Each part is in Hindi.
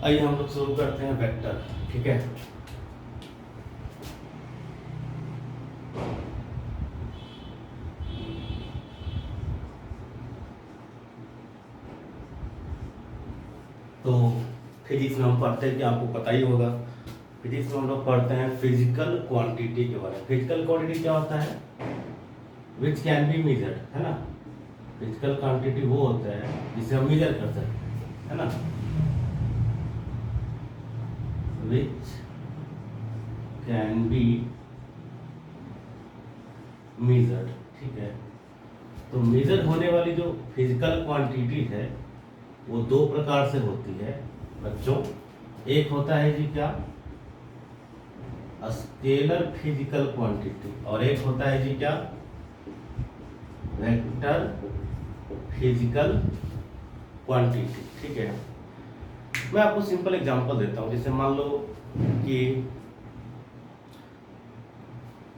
आइए हम लोग शुरू करते हैं वेक्टर। ठीक है, तो फिजिक्स में हम पढ़ते हैं कि आपको पता ही होगा, फिजिक्स में हम लोग पढ़ते हैं फिजिकल क्वांटिटी के बारे में। फिजिकल क्वांटिटी क्या होता है? विच कैन बी मेजर्ड, है ना। फिजिकल क्वांटिटी वो होता है जिसे हम मेजर कर सकते हैं, है ना। विच कैन बी मेजर्ड, ठीक है। तो मेजर होने वाली जो फिजिकल क्वांटिटी है वो दो प्रकार से होती है बच्चों। एक होता है जी क्या, स्केलर फिजिकल क्वांटिटी, और एक होता है जी क्या, वेक्टर फिजिकल क्वांटिटी। ठीक है, मैं आपको सिंपल एग्जांपल देता हूँ। जैसे मान लो कि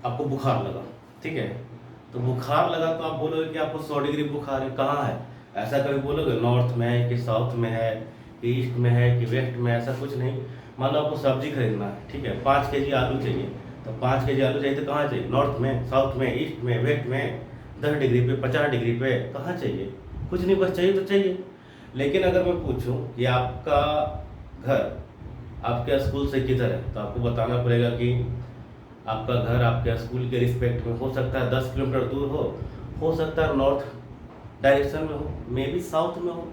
आपको बुखार लगा, ठीक है। तो बुखार लगा तो आप बोलोगे कि आपको 100 डिग्री बुखार है, कहाँ है? ऐसा कभी बोलोगे नॉर्थ में है कि साउथ में है कि ईस्ट में है कि वेस्ट में? ऐसा कुछ नहीं। मान लो आपको सब्जी खरीदना है, ठीक है, 5 केजी आलू चाहिए। तो 5 केजी आलू चाहिए तो कहाँ चाहिए? नॉर्थ में, साउथ में, ईस्ट में, वेस्ट में, 10 डिग्री पे, 50 डिग्री पे, कहाँ चाहिए? कुछ नहीं, बस चाहिए तो चाहिए। लेकिन अगर मैं पूछूं कि आपका घर आपके स्कूल से किधर है, तो आपको बताना पड़ेगा कि आपका घर आपके स्कूल के रिस्पेक्ट में हो सकता है 10 किलोमीटर दूर हो सकता है नॉर्थ डायरेक्शन में हो, मे बी साउथ में हो,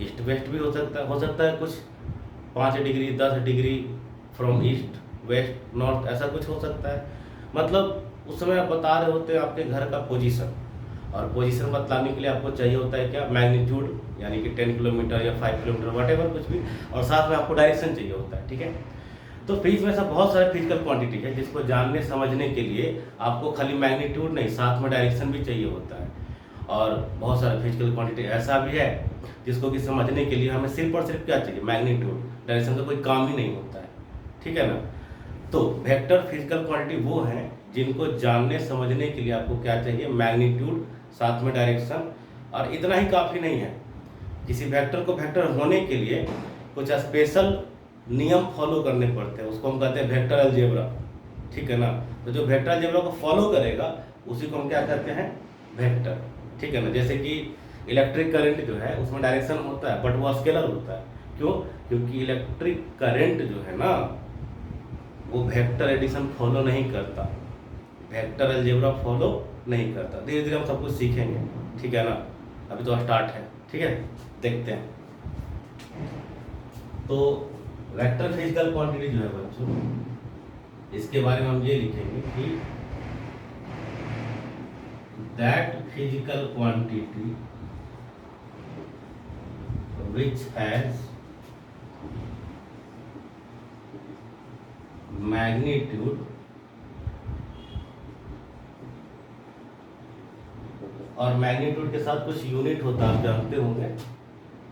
ईस्ट वेस्ट भी हो सकता है कुछ 5 degree 10 degree from east west north, ऐसा कुछ हो सकता है। मतलब उस समय आप बता रहे होते हैं आपके घर का पोजीशन, और पोजीशन बतलाने के लिए आपको चाहिए होता है क्या, मैग्नीट्यूड, यानी कि 10 किलोमीटर या 5 किलोमीटर वट कुछ भी, और साथ में आपको डायरेक्शन चाहिए होता है। ठीक है, तो फिजिक्स में ऐसा बहुत सारे फिजिकल क्वांटिटी है जिसको जानने समझने के लिए आपको खाली मैग्नीट्यूड नहीं, साथ में डायरेक्शन भी चाहिए होता है। और बहुत सारे फिजिकल क्वांटिटी ऐसा भी है जिसको कि समझने के लिए हमें सिर्फ और सिर्फ क्या चाहिए, मैग्नीट्यूड, डायरेक्शन का कोई काम ही नहीं होता है। ठीक है ना। तो वेक्टर फिजिकल क्वांटिटी वो हैं जिनको जानने समझने के लिए आपको क्या चाहिए, मैग्नीट्यूड, साथ में डायरेक्शन। और इतना ही काफ़ी नहीं है, किसी वेक्टर को वेक्टर होने के लिए कुछ स्पेशल नियम फॉलो करने पड़ते हैं, उसको हम कहते हैं वेक्टर अलजेब्रा। ठीक है ना। तो जो वेक्टर अलजेब्रा को फॉलो करेगा उसी को हम क्या कहते हैं, वेक्टर। ठीक है ना। जैसे कि इलेक्ट्रिक करंट जो है उसमें डायरेक्शन होता है बट वो स्केलर होता है। क्यों? क्योंकि इलेक्ट्रिक करंट जो है ना वो वेक्टर एडिशन फॉलो नहीं करता, वेक्टर अलजेब्रा फॉलो नहीं करता। धीरे धीरे हम सब कुछ सीखेंगे, ठीक है ना। अभी तो स्टार्ट है, ठीक है, देखते हैं। तो वेक्टर फिजिकल क्वांटिटी जो है बच्चों, इसके बारे में हम ये लिखेंगे कि that physical quantity which has magnitude और मैग्नीट्यूड के साथ कुछ यूनिट होता है, आप जानते होंगे,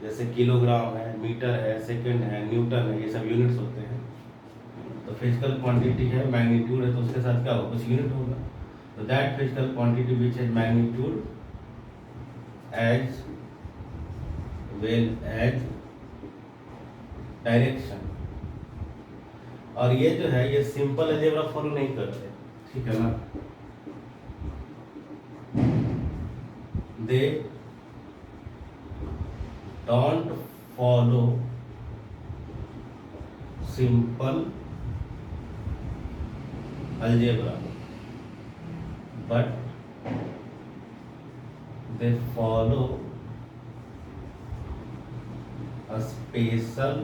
जैसे किलोग्राम है, मीटर है, सेकंड है, न्यूटन है, ये सब यूनिट्स होते हैं। तो फिजिकल क्वांटिटी है, मैग्नीट्यूड है, तो उसके साथ क्या होगा, कुछ यूनिट होगा। तो that physical quantity which has magnitude as well as direction. और ये जो है ये सिंपल अलजेब्रा फॉलो नहीं करते, ठीक है ना। They don't follow simple algebra but they follow a special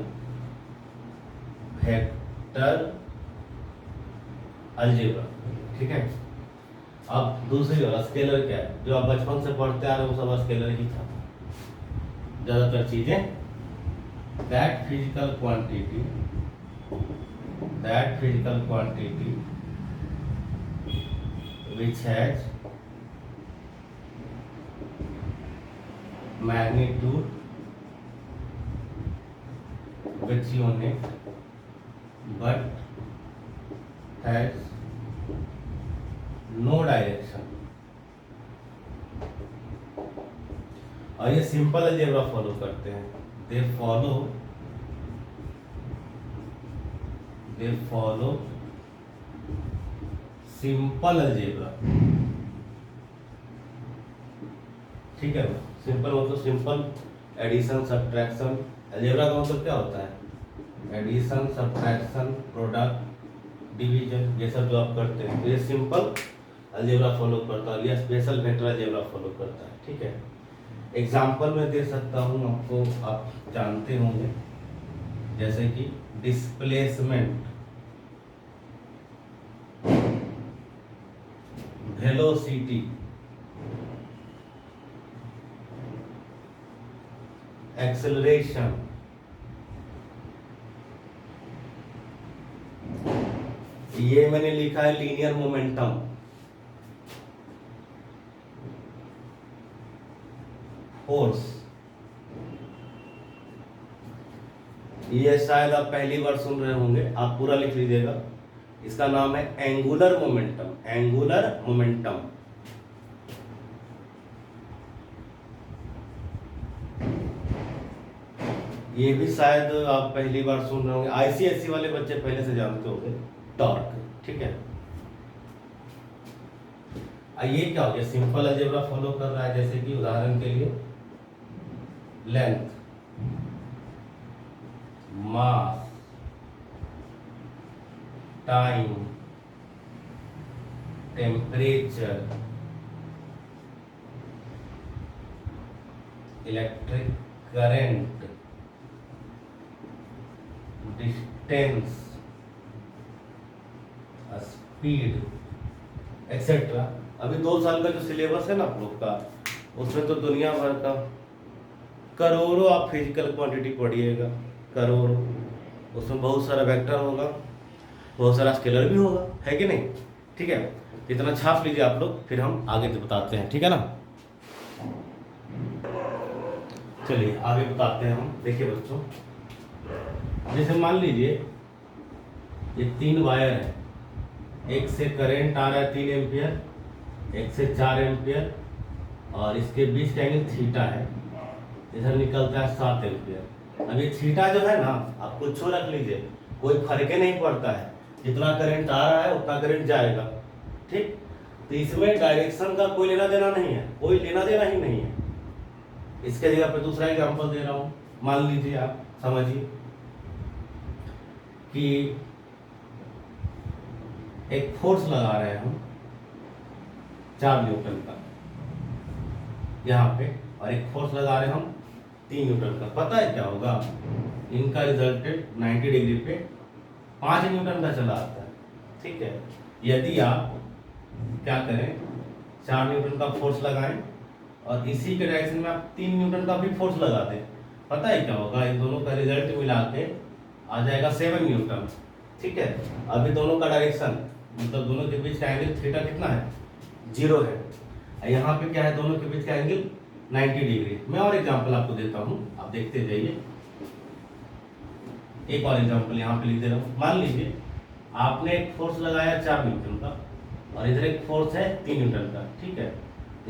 vector algebra. ठीक है। अब दूसरी वाला स्केलर क्या है, जो आप बचपन से पढ़ते आ रहे हो सब स्केलर ही था ज्यादातर चीजें। That physical quantity which has magnitude with unit but has no direction। और ये सिंपल अलजेब्रा फॉलो करते हैं, they follow they follow simple algebra. ठीक है, सिंपल मतलब सिंपल एडिशन सब्ट्रैक्शन। अलजेब्रा का मतलब क्या होता है? एडिशन सब्ट्रैक्शन प्रोडक्ट डिवीजन, ये सब जो आप करते हैं ये सिंपल अलजेब्रा फॉलो करता है, या स्पेशल वेक्टर अलजेब्रा फॉलो करता है। ठीक है, एग्जाम्पल मैं दे सकता हूँ आपको, आप जानते होंगे, जैसे कि डिस्प्लेसमेंट, वेलोसिटी, एक्सेलरेशन, ये मैंने लिखा है लीनियर मोमेंटम, फोर्स। ये शायद आप पहली बार सुन रहे होंगे, आप पूरा लिख लीजिएगा। इसका नाम है एंगुलर मोमेंटम, एंगुलर मोमेंटम। ये भी शायद आप पहली बार सुन रहे होंगे, आईसीएससी वाले बच्चे पहले से जानते होंगे, टॉर्क। ठीक है, ये क्या हो गया? सिंपल अलजेब्रा फॉलो कर रहा है, जैसे कि उदाहरण के लिए length, mass, time, temperature, electric current, distance, speed, etcetera. अभी 2 साल का जो सिलेबस है ना आप लोग का, उसमें तो दुनिया भर का करोड़ों आप फिजिकल क्वांटिटी पढ़िएगा, करोड़ों। उसमें बहुत सारा वेक्टर होगा, बहुत सारा स्केलर भी होगा, है कि नहीं? ठीक है, इतना छाप लीजिए आप लोग, फिर हम आगे बताते हैं। ठीक है ना, चलिए आगे बताते हैं हम। देखिए बच्चों, जैसे मान लीजिए ये 3 वायर है, एक से करंट आ रहा है 3 एम्पियर, एक से 4 एम्पियर, और इसके बीच का एंगल थीटा है, इधर निकलता है 7 एम्पियर। अब ये थीटा जो है ना, आप कुछ रख लीजिए, कोई फर्क ही नहीं पड़ता है, जितना करंट आ रहा है उतना करंट जाएगा। ठीक, तो इसमें डायरेक्शन का कोई लेना देना नहीं है, कोई लेना देना ही नहीं है। इसके जगह पे दूसरा एग्जांपल दे रहा हूँ, मान लीजिए, आप समझिए कि एक फोर्स लगा रहे हैं हम 4 न्यूटन का यहाँ पे, और एक फोर्स लगा रहे हैं हम 3 न्यूटन का। पता है क्या होगा? इनका रिजल्टेंट 90 डिग्री पे 5 न्यूटन का चला आता है। ठीक है, यदि आप क्या करें, 4 न्यूटन का फोर्स लगाएं और इसी के डायरेक्शन में आप 3 न्यूटन का भी फोर्स लगा दें, पता है क्या होगा? इन दोनों का रिजल्ट मिला के आ जाएगा 7 न्यूटन। ठीक है, अभी दोनों का डायरेक्शन मतलब दोनों के बीच का एंगल थीटा कितना है? 0 है। यहाँ पे क्या है? दोनों के बीच का एंगल 90 डिग्री। मैं और एग्जांपल आपको देता हूँ, आप देखते जाइए। एक और एग्जांपल यहाँ पे लिख दे रहा हूँ। मान लीजिए आपने एक फोर्स लगाया 4 न्यूटन का, और इधर एक फोर्स है 3 न्यूटन का। ठीक है,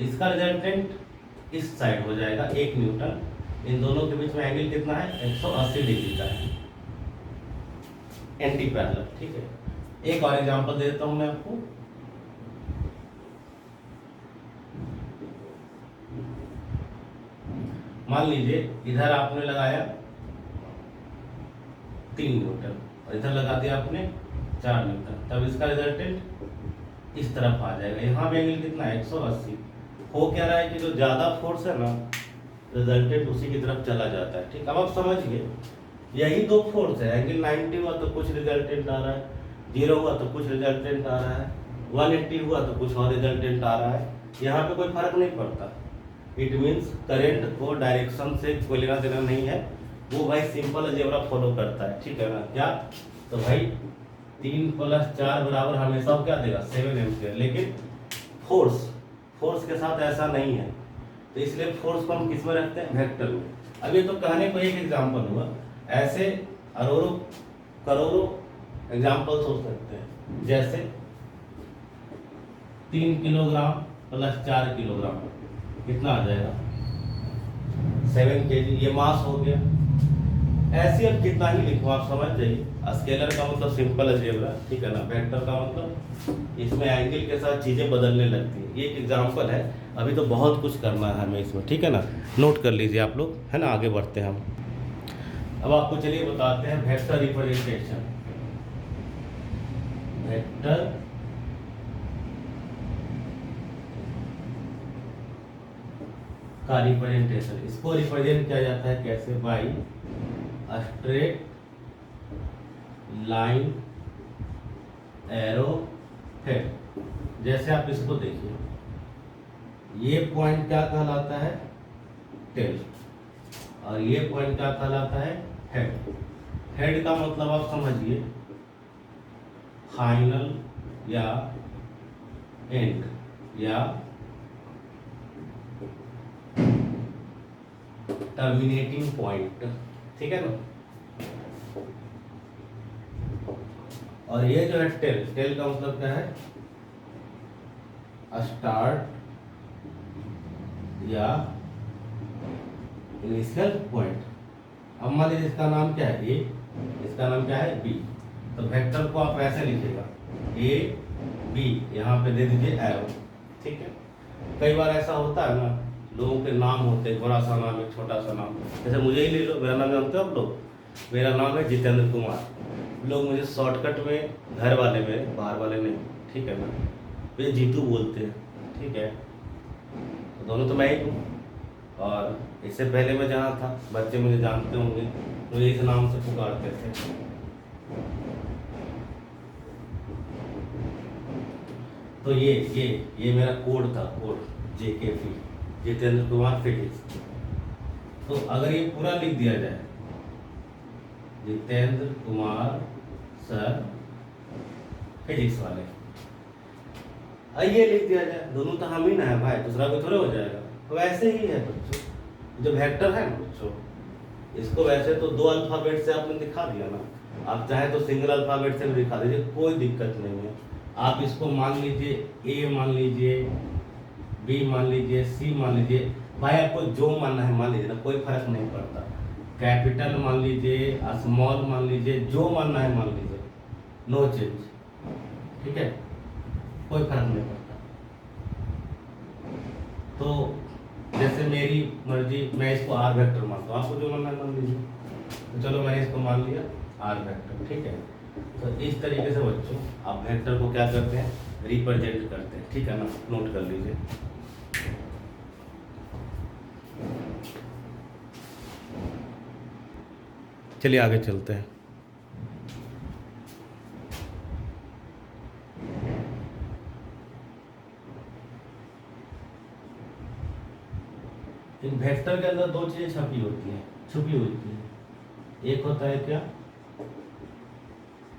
इसका रिजल्टेंट इस साइड हो जाएगा 1 न्यूटन। इन दोनों के बीच में एंगल कितना है? 180 डिग्री का है, एंटी पैरेलल। ठीक है, एक और एग्जांपल दे देता हूं मैं आपको। मान लीजिए इधर आपने लगाया 3 न्यूटन और इधर लगा दिया आपने 4 न्यूटन, तब इसका रिजल्टेंट इस तरफ आ जाएगा। यहाँ पे एंगल कितना है? 180। हो क्या रहा है कि जो ज्यादा फोर्स है ना, रिजल्टेंट उसी की तरफ चला जाता है। ठीक, अब आप समझिए, यही 2 फोर्स है, एंगल 90 हुआ तो कुछ रिजल्टेंट आ रहा है, 0 हुआ तो कुछ रिजल्टेंट आ रहा है, 180 हुआ तो कुछ और रिजल्टेंट आ रहा है। यहाँ पे कोई फर्क नहीं पड़ता। इट मीन्स करंट को डायरेक्शन से कोई लेना देना नहीं है, वो भाई सिंपल अलजेब्रा फॉलो करता है। ठीक है ना? क्या तो भाई 3 + 4 बराबर हमेशा क्या देगा? 7 एम्पियर। लेकिन फोर्स के साथ ऐसा नहीं है, तो इसलिए फोर्स को हम किस में रखते हैं? वेक्टर में। अब ये तो कहने को एक एग्जाम्पल हुआ, ऐसे करोड़ों एग्जाम्पल सोच सकते हैं। जैसे 3 किलोग्राम + 4 किलोग्राम कितना आ जाएगा? 7 kg। ये मास हो गया। ऐसे अब कितना ही लिखो आप समझ जाइए। स्केलर का मतलब सिंपल अलजेब्रा, ठीक है ना। वेक्टर का मतलब इसमें एंगल के साथ चीज़ें बदलने लगती हैं। ये एक एग्जांपल है, अभी तो बहुत कुछ करना है हमें इसमें, ठीक है ना। नोट कर लीजिए आप लोग, है ना। आगे बढ़ते हैं हम। अब आपको चलिए बताते हैं वेक्टर रिप्रेजेंटेशन। वेक्टर का रिप्रेजेंटेशन, इसको रिप्रेजेंट किया जाता है कैसे? By straight line arrow head. जैसे आप इसको देखिए, ये पॉइंट क्या कहलाता है? टेल। और ये पॉइंट क्या कहलाता है? हेड। हेड का मतलब आप समझिए फाइनल या एंड या टर्मिनेटिंग पॉइंट, ठीक है ना। और ये जो है टेल, टेल का मतलब क्या है? स्टार्ट या इनिशियल पॉइंट। अब मान लीजिए इसका नाम क्या है? ए, इसका नाम क्या है? बी। तो वेक्टर को आप ऐसे लिखिएगा ए बी, यहाँ पे दे दीजिए एरो, ठीक है। कई बार ऐसा होता है ना, लोगों के नाम होते हैं, बड़ा सा नाम, एक छोटा सा नाम। जैसे मुझे ही ले लो, मेरा नाम जानते हो आप लोग? मेरा नाम है जितेंद्र कुमार। लोग मुझे शॉर्टकट में, घर वाले में, बाहर वाले नहीं, ठीक है ना, मुझे जीतू बोलते हैं, ठीक है। तो दोनों तो मैं ही हूँ। और इससे पहले मैं जहाँ था, बच्चे मुझे जानते होंगे, मुझे इस नाम से पुकारते थे। तो ये मेरा कोड था, code JKP, Jitendra Kumar physics. तो अगर ये पूरा लिख दिया जाए, जितेंद्र कुमार सर फिजिक्स वाले, ये लिख दिया जाए, दोनों तो हम ही ना है भाई, दूसरा कोई थोड़ा हो जाएगा। तो वैसे ही है बच्चों, जो वेक्टर है ना बच्चों, इसको वैसे तो 2 अल्फाबेट से आपने दिखा दिया ना, आप चाहे तो सिंगल अल्फाबेट से भी दिखा दीजिए, कोई दिक्कत नहीं है। आप इसको मान लीजिए ए मान लीजिए, बी मान लीजिए, सी मान लीजिए, भाई आपको जो मानना है मान लीजिए ना, कोई फर्क नहीं पड़ता। कैपिटल मान लीजिए, स्मॉल मान लीजिए, जो मानना है मान लीजिए, नो चेंज, ठीक है, कोई फर्क नहीं पड़ता। तो जैसे मेरी मर्जी, मैं इसको आर वेक्टर मानता हूँ, आपको जो मानना है मान लीजिए। तो चलो मैंने इसको मान लिया आर वेक्टर, ठीक है। तो इस तरीके से बच्चों आप वेक्टर को क्या करते हैं? रिप्रेजेंट करते हैं, ठीक है ना। नोट कर लीजिए। चलिए आगे चलते हैं। इन वेक्टर के अंदर 2 चीजें छुपी होती है। एक होता है क्या?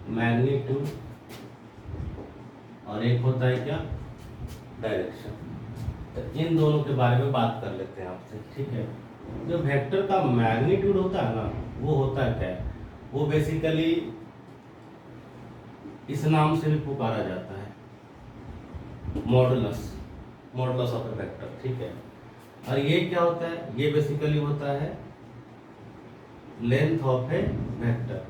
मैग्नीट्यूड, और एक होता है क्या? डायरेक्शन। तो इन दोनों के बारे में बात कर लेते हैं आपसे, ठीक है। जो वेक्टर का मैग्नीट्यूड होता है ना, वो होता है क्या? वो बेसिकली इस नाम से भी पुकारा जाता है, modulus, modulus of A vector, ठीक है। और ये क्या होता है? ये बेसिकली होता है लेंथ ऑफ ए वेक्टर।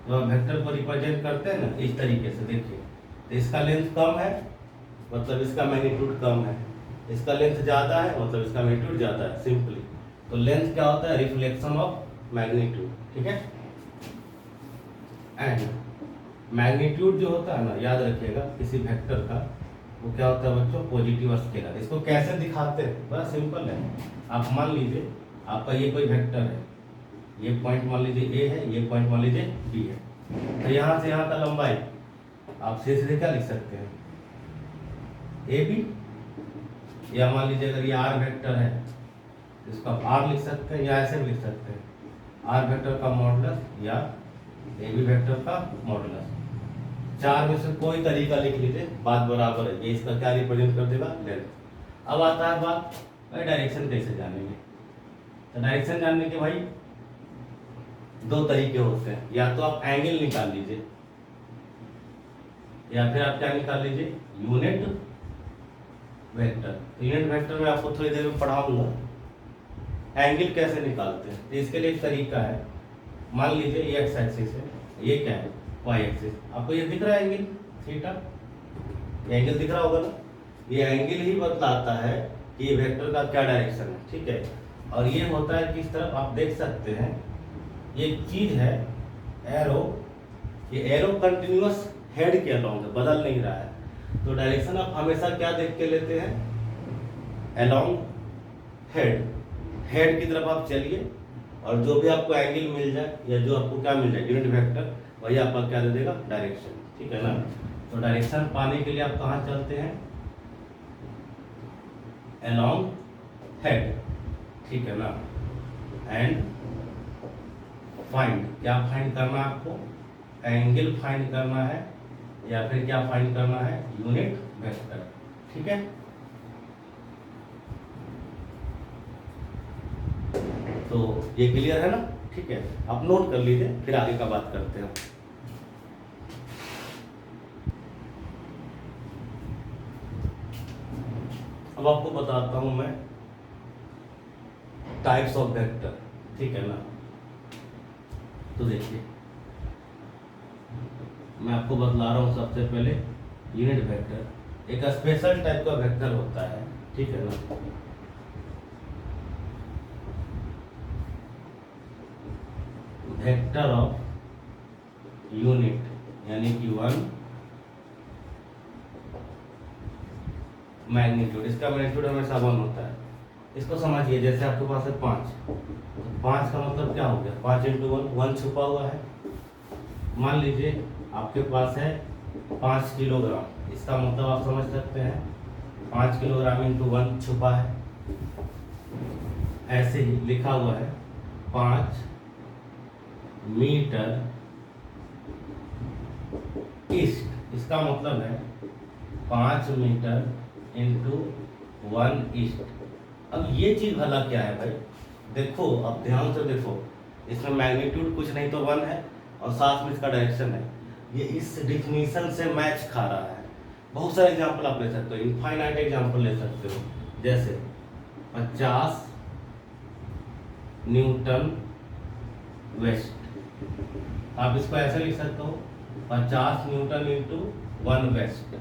तो आप वेक्टर को रिप्रेजेंट करते हैं ना इस तरीके से, देखिए, तो इसका लेंथ कम है मतलब इसका मैग्नीट्यूड कम है, इसका लेंथ ज़्यादा है मतलब इसका मैग्नीट्यूड ज़्यादा है, सिंपली। तो लेंथ क्या होता है? रिफ्लेक्शन ऑफ मैग्नीट्यूड, ठीक है। एंड मैग्नीट्यूड जो होता है ना, याद रखिएगा, किसी वेक्टर का वो क्या होता है बच्चों? Positive scalar. इसको कैसे दिखाते हैं? बड़ा सिंपल है। आप मान लीजिए आपका ये कोई वेक्टर है, ये पॉइंट मान लीजिए ए है, ये पॉइंट मान लीजिए बी है। तो यहाँ से यहाँ का लंबाई आप सीधे क्या लिख सकते हैं? A B. या मान लीजिए अगर ये आर वेक्टर है, इसको आप आर लिख सकते हैं, या ऐसे भी लिख सकते हैं, आर वेक्टर का मॉडुलस या ए बी वेक्टर का मॉडुलस। 4 में से कोई तरीका लिख लीजिए, बात बराबर है। ये इसका क्या रिप्रेजेंट कर देगा? लेंथ। अब आता है बात डायरेक्शन कैसे जानेंगे। तो डायरेक्शन जानने के भाई 2 तरीके होते हैं। या तो आप एंगल निकाल लीजिए, या फिर आप क्या निकाल लीजिए? Unit vector. यूनिट वेक्टर में आपको थोड़ी देर में पढ़ाऊंगा एंगल कैसे निकालते हैं। तो इसके लिए एक तरीका है, मान लीजिए ये एक्स एक्सिस है, ये क्या है वाई एक्सिस। आपको ये दिख रहा है एंगल थीटा, ये एंगल दिख रहा होगा ना। ये एंगल ही बतलाता है कि ये वेक्टर का क्या डायरेक्शन है, ठीक है। और ये होता है किस तरफ, आप देख सकते हैं ये चीज है एरो, ये एरो कंटिन्यूअस हेड के अलोंग है, बदल नहीं रहा है। तो डायरेक्शन आप हमेशा क्या देख के लेते हैं, अलोंग हेड, हेड की तरफ आप चलिए और जो भी आपको एंगल मिल जाए या जो आपको क्या मिल जाए यूनिट वेक्टर, वही आपका क्या दे देगा डायरेक्शन, ठीक है ना। तो डायरेक्शन पाने के लिए आप कहाँ चलते हैं, अलोंग हेड, ठीक है ना। एंड फाइंड, क्या फाइंड करना है आपको, एंगल फाइंड करना है या फिर क्या फाइंड करना है, यूनिट वेक्टर, ठीक है। तो ये क्लियर है ना, ठीक है। आप नोट कर लीजिए, फिर आगे का बात करते हैं। अब आपको बताता हूं मैं टाइप्स ऑफ वेक्टर, ठीक है ना। तो देखिए मैं आपको बतला रहा हूं, सबसे पहले यूनिट वेक्टर एक स्पेशल टाइप का वेक्टर होता है, ठीक है ना। वेक्टर ऑफ यूनिट यानी कि 1 मैग्नीट्यूड, इसका मैग्नीट्यूड हमेशा 1 होता है। इसको समझिए, जैसे आपके पास है 5, तो 5 का मतलब क्या हो गया, 5 इंटू 1 छुपा हुआ है। मान लीजिए आपके पास है 5 किलोग्राम, इसका मतलब आप समझ सकते हैं 5 किलोग्राम इंटू 1 छुपा है। ऐसे ही लिखा हुआ है 5 मीटर ईस्ट, इसका मतलब है 5 मीटर इंटू 1 ईस्ट। अब ये चीज भला क्या है भाई, देखो अब ध्यान से देखो, इसमें मैग्नीट्यूड कुछ नहीं तो 1 है और साथ में इसका डायरेक्शन है। ये इस डिफिनीशन से मैच खा रहा है। बहुत सारे एग्जांपल आप ले सकते हो, इनफाइनाइट एग्जांपल ले सकते हो, जैसे 50 न्यूटन वेस्ट। आप इसको ऐसे लिख सकते हो 50 न्यूटन इंटू 1 वेस्ट।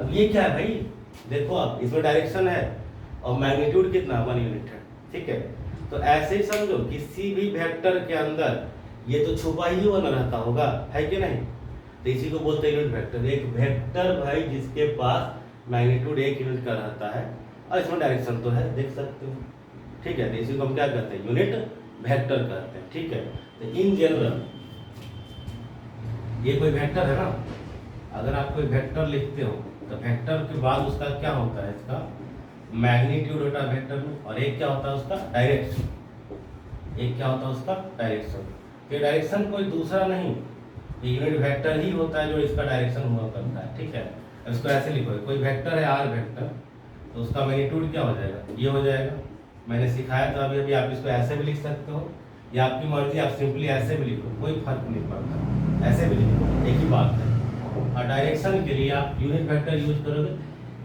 अब ये क्या है भाई, देखो आप इसमें डायरेक्शन है और मैग्नीट्यूड कितना 1 यूनिट है, ठीक है। तो ऐसे ही समझो किसी भी वेक्टर के अंदर ये तो छुपा ही 1 रहता होगा, है कि नहीं। तो इसी को बोलते हैं यूनिट वेक्टर। एक वेक्टर भाई जिसके पास मैग्नीट्यूड 1 यूनिट का रहता है और इसमें डायरेक्शन तो है, देख सकते हो, ठीक है। तो इसी को हम क्या कहते हैं, यूनिट वेक्टर कहते हैं, ठीक है। तो इन जनरल ये कोई वेक्टर है ना, अगर आप कोई वेक्टर लिखते हो तो वेक्टर के बाद उसका क्या होता है, इसका मैग्नीट्यूड होता है वेक्टर में, और एक क्या होता है उसका डायरेक्शन, एक क्या होता है उसका डायरेक्शन। ये डायरेक्शन कोई दूसरा नहीं, ये यूनिट वेक्टर ही होता है जो इसका डायरेक्शन हुआ करता है, ठीक है। इसको ऐसे लिखो, कोई वेक्टर है आर वेक्टर, तो उसका मैग्नीट्यूड क्या हो जाएगा, ये हो जाएगा। मैंने सिखाया था अभी अभी, आप इसको ऐसे भी लिख सकते हो या आपकी मर्जी, आप सिंपली ऐसे भी लिखो, कोई फर्क नहीं पड़ता, ऐसे भी लिखो, एक ही बात है। और डायरेक्शन के लिए आप यूनिट वेक्टर यूज करोगे।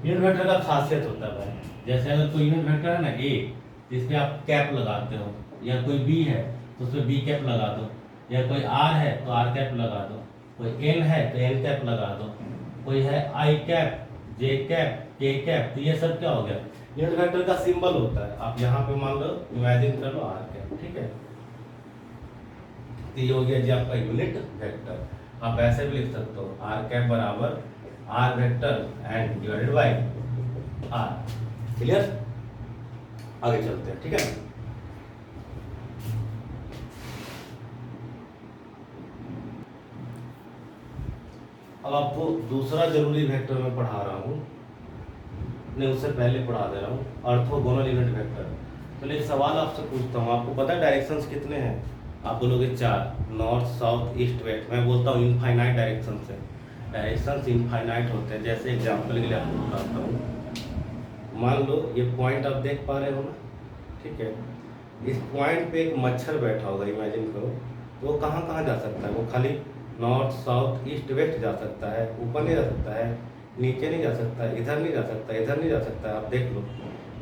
यूनिट वेक्टर का खासियत होता है भाई, जैसे अगर कोई यूनिट वेक्टर है ना ए, जिसपे आप कैप लगाते हो, या कोई बी है तो उसपे बी कैप लगा दो, या कोई आर है तो आर कैप लगा दो, कोई एन है तो एन कैप लगा दो, कोई है आई कैप, जे कैप, के कैप, तो ये सब क्या हो गया, यूनिट वेक्टर का सिंबल होता है। आप यहाँ पे मान लो, इमेजिन कर लो आर कैप, ठीक है। तो ये हो गया जी आपका यूनिट वेक्टर। आप ऐसे भी लिख सकते हो आर कैप बराबर R vector and divided by R. Clear, आगे चलते हैं, ठीक है। अब आपको दूसरा जरूरी वेक्टर मैं पढ़ा रहा हूँ, नहीं उससे पहले पढ़ा दे रहा हूँ, ऑर्थोगोनल यूनिट वेक्टर। तो एक सवाल आपसे पूछता हूँ, आपको पता है डायरेक्शंस कितने हैं, आप बोलोगे 4, नॉर्थ साउथ ईस्ट वेस्ट। मैं बोलता हूँ इनफाइनाइट डायरेक्शन से, डायरेक्शंस इनफाइनाइट होते हैं। जैसे एग्जांपल के लिए आपको बताता हूँ, मान लो ये पॉइंट आप देख पा रहे हो ना, ठीक है। इस पॉइंट पे एक मच्छर बैठा होगा, इमेजिन करो, तो वो कहाँ कहाँ जा सकता है, वो खाली नॉर्थ साउथ ईस्ट वेस्ट जा सकता है, ऊपर नहीं जा सकता है, नीचे नहीं जा सकता है, इधर नहीं जा सकता, इधर नहीं जा सकता है। आप देख लो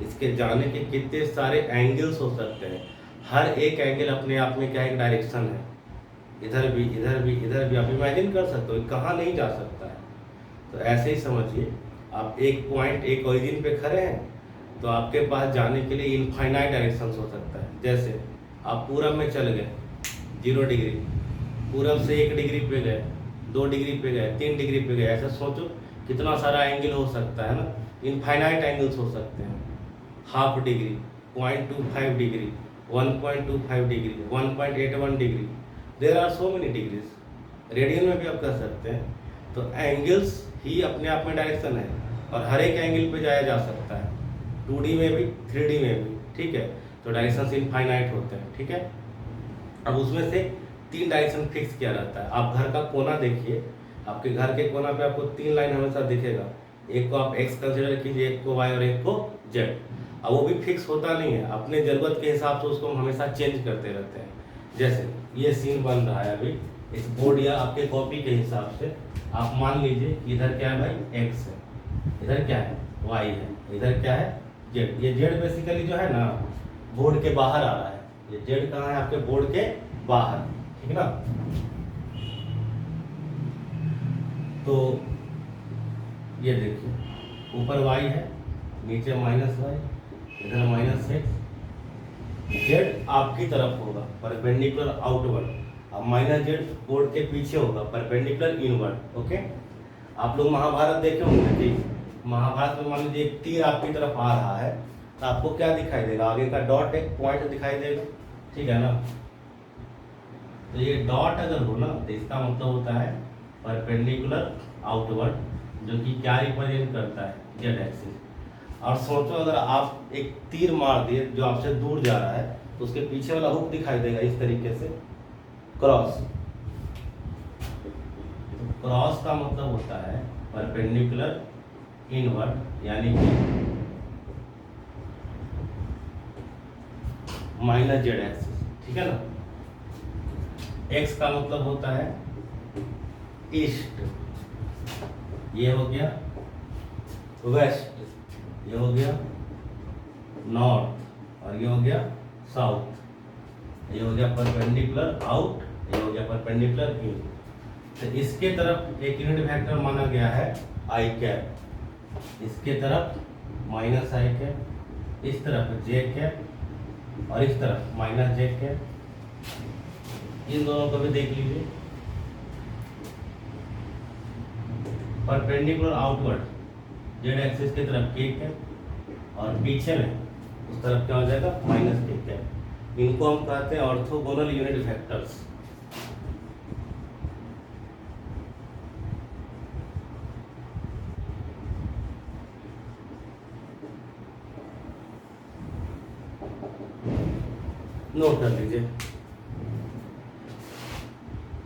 इसके जाने के कितने सारे एंगल्स हो सकते हैं। हर एक एंगल अपने आप में क्या एक डायरेक्शन है, इधर भी इधर भी इधर भी। आप इमेजिन कर सकते हो कहाँ नहीं जा सकता है। तो ऐसे ही समझिए, आप एक पॉइंट एक ओरिजिन पे खड़े हैं तो आपके पास जाने के लिए इनफाइनाइट डायरेक्शन हो सकता है। जैसे आप पूरब में चल गए 0 डिग्री, पूरब से 1 डिग्री पे गए, 2 डिग्री पे गए, 3 डिग्री पे गए, ऐसा सोचो कितना सारा एंगल हो सकता है ना। इनफाइनाइट एंगल्स हो सकते हैं। Half degree, 0.25 degree, 1.25 degree, 1.81 degree, there are so many degrees. Radian में भी आप कर सकते हैं। तो एंगल्स ही अपने आप में डायरेक्शन है और हर एक एंगल पे जाया जा सकता है, 2D में भी 3D में भी, ठीक है। तो डायरेक्शन इनफाइनाइट होते हैं, ठीक है। अब उसमें से 3 डायरेक्शन फिक्स किया रहता है। आप घर का कोना देखिए, आपके घर के कोना पे आपको 3 लाइन हमेशा दिखेगा। एक को आप एक्स कंसिडर कीजिए, एक को वाई और एक को जेड। अब वो भी फिक्स होता नहीं है, अपने ज़रूरत के हिसाब से उसको हम हमेशा चेंज करते रहते हैं। जैसे ये सीन बन रहा है अभी इस बोर्ड या आपके कॉपी के हिसाब से, आप मान लीजिए कि इधर क्या है भाई, एक्स है, इधर क्या है, वाई है, इधर क्या है, जेड। ये जेड बेसिकली जो है ना बोर्ड के बाहर आ रहा है। ये जेड कहाँ है, आपके बोर्ड के बाहर, ठीक है ना। तो ये देखिए ऊपर वाई है, नीचे माइनस वाई, इधर माइनस एक्स। जेड आपकी तरफ होगा परपेंडिकुलर आउटवर्ड, अब माइनस जेड बोर्ड के पीछे होगा परपेंडिकुलर इनवर्ड। ओके, आप लोग महाभारत देखे होंगे जी। महाभारत में मान लीजिए एक तीर आपकी तरफ आ रहा है तो आपको क्या दिखाई देगा, आगे का डॉट एक पॉइंट दिखाई देगा, ठीक है ना। तो ये डॉट अगर हो ना तो इसका मतलब होता है परपेंडिकुलर आउटवर्ड, जो कि क्या रिप्रेजेंट करता है, जेड एक्सिस। और सोचो अगर आप एक तीर मार दिए जो आपसे दूर जा रहा है तो उसके पीछे वाला हुक दिखाई देगा इस तरीके से, क्रॉस। तो क्रॉस का मतलब होता है परपेंडिकुलर इनवर्ड, यानी कि माइनस जेड एक्सिस, ठीक है ना। एक्स का मतलब होता है ईस्ट, ये हो गया वेस्ट, ये हो गया नॉर्थ और ये हो गया साउथ। ये हो गया परपेंडिकुलर आउट, ये हो गया परपेंडिकुलर इन। तो इसके तरफ एक यूनिट वेक्टर माना गया है आई कैप, इसके तरफ माइनस आई कैप, इस तरफ जे कैप और इस तरफ माइनस जे कैप। इन दोनों को भी देख लीजिए। परपेंडिकुलर आउटवर्ड जेड एक्सिस की तरफ के कैप और पीछे में उस तरफ क्या हो जाएगा, माइनस के कैप। इनको हम कहते हैं ऑर्थोगोनल यूनिट वेक्टर्स। नोट कर लीजिए।